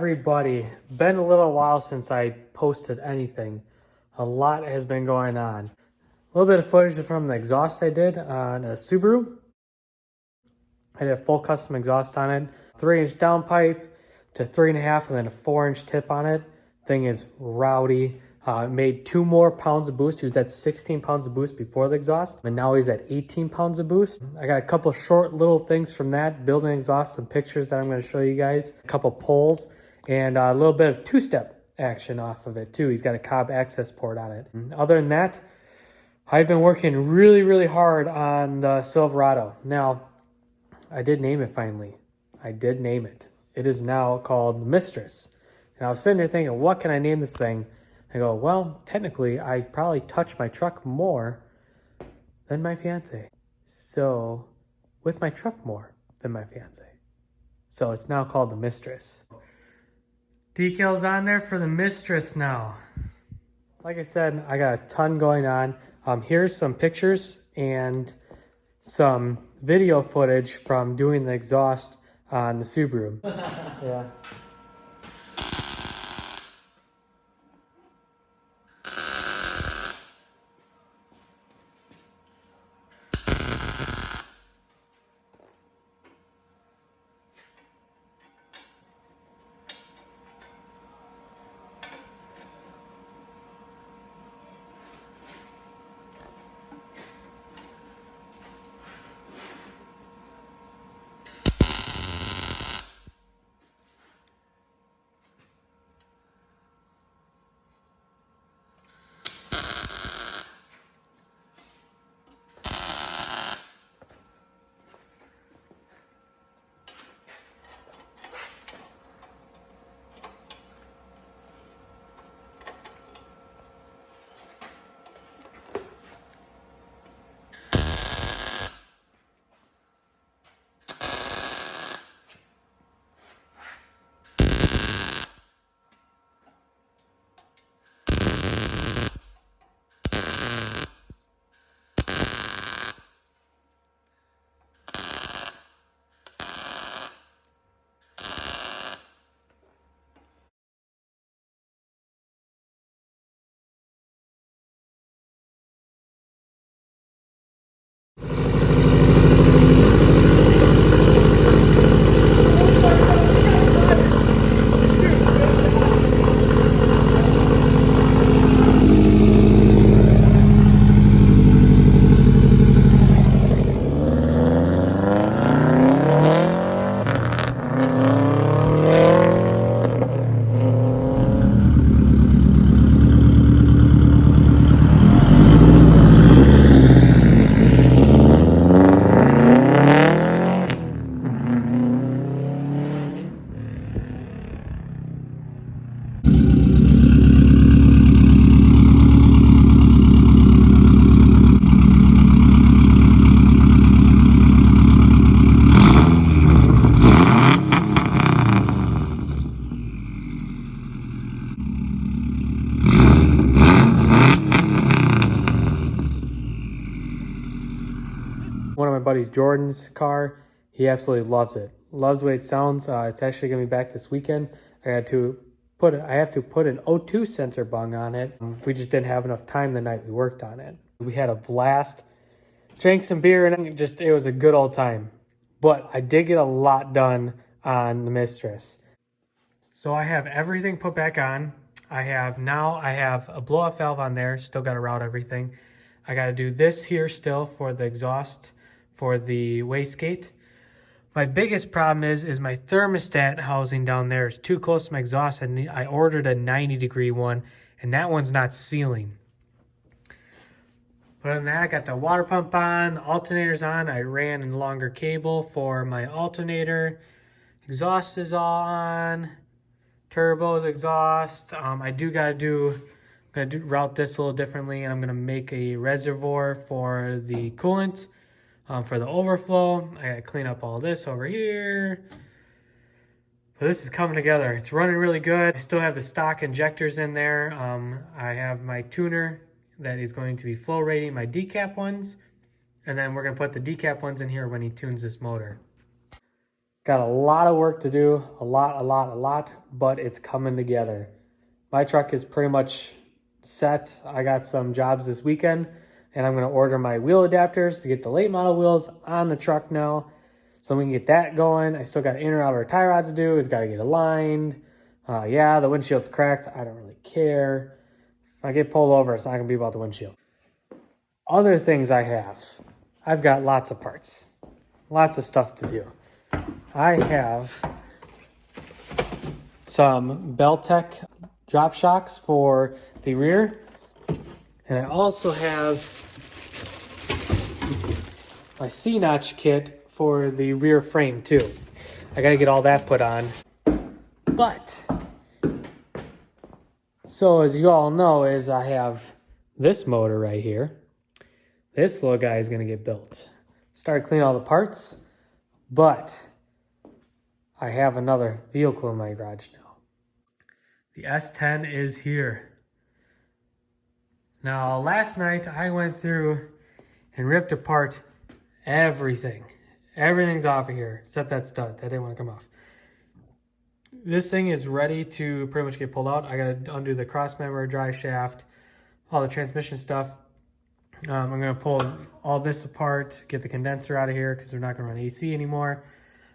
everybody. Been a little while since I posted anything. A lot has been going on. A little bit of footage from the exhaust I did on a Subaru. I did a full custom exhaust on it. 3-inch downpipe to 3.5 and then a 4-inch tip on it. Thing is rowdy. Made 2 more pounds of boost. He was at 16 pounds of boost before the exhaust, and now he's at 18 pounds of boost. I got a couple short little things from that, building exhaust, some pictures that I'm going to show you guys, a couple pulls, and a little bit of two-step action off of it too. He's got a Cobb access port on it. Other than that, I've been working really hard on the Silverado. Now, I did name it finally. I did name it. It is now called Mistress. And I was sitting there thinking, what can I name this thing? I go, well, technically, I probably touch my truck more than my fiance. So, with my truck more than my fiance. So, it's now called the Mistress. Decals on there for the Mistress now. Like I said, I got a ton going on. Here's some pictures and some video footage from doing the exhaust on the Subaru. Yeah. One of my buddies, Jordan's car, he absolutely loves it. Loves the way it sounds. It's actually gonna be back this weekend. I have to put an O2 sensor bung on it. We just didn't have enough time the night we worked on it. We had a blast, drank some beer, and it was a good old time. But I did get a lot done on the Mistress. So I have everything put back on. I have a blow-off valve on there. Still got to route everything. I got to do this here still for the exhaust for the wastegate. My biggest problem is my thermostat housing down there is too close to my exhaust, and I ordered a 90-degree one, and that one's not sealing. But other than that, I got the water pump on, the alternator's on. I ran a longer cable for my alternator. Exhaust is all on. Turbos, exhaust. I do gotta route this a little differently, and I'm gonna make a reservoir for the coolant. For the overflow, I gotta clean up all this over here. But this is coming together. It's running really good. I still have the stock injectors in there. I have my tuner that is going to be flow rating my decap ones. And then we're gonna put the decap ones in here when he tunes this motor. Got a lot of work to do, a lot, but it's coming together. My truck is pretty much set. I got some jobs this weekend, and I'm gonna order my wheel adapters to get the late model wheels on the truck now, so we can get that going. I still got inner outer tie rods to do. It's gotta get aligned. Yeah, the windshield's cracked. I don't really care. If I get pulled over, it's not gonna be about the windshield. Other things I've got lots of parts, lots of stuff to do. I have some Beltec drop shocks for the rear, and I also have my C-notch kit for the rear frame too. I gotta get all that put on. But, so as you all know, is I have this motor right here. This little guy is gonna get built. Started cleaning all the parts, but I have another vehicle in my garage now. The S10 is here. Now, last night I went through and ripped apart everything. Everything's off of here, except that stud. That didn't want to come off. This thing is ready to pretty much get pulled out. I gotta undo the cross member, drive shaft, all the transmission stuff. I'm gonna pull all this apart, get the condenser out of here because we're not gonna run AC anymore,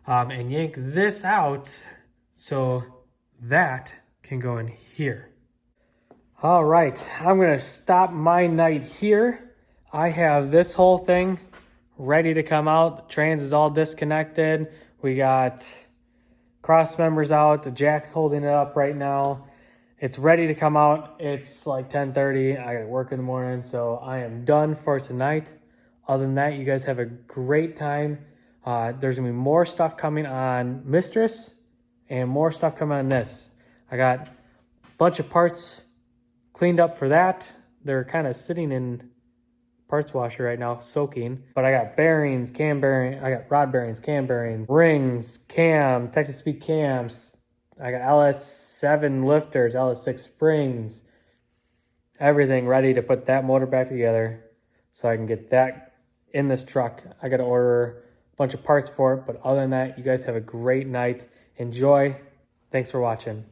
and yank this out so that can go in here. All right, I'm gonna stop my night here. I have this whole thing ready to come out. The trans is all disconnected. We got cross members out. The jack's holding it up right now. It's ready to come out. It's like 10:30. I gotta work in the morning, so I am done for tonight. Other than that, you guys have a great time. There's gonna be more stuff coming on Mistress and more stuff coming on this. I got a bunch of parts cleaned up for that. They're kind of sitting in parts washer right now, soaking. But I got bearings, cam bearing, I got rod bearings, cam bearings, rings, cam, Texas speed cams. I got LS7 lifters, LS6 springs, everything ready to put that motor back together so I can get that in this truck. I got to order a bunch of parts for it, but other than that, you guys have a great night. Enjoy. Thanks for watching.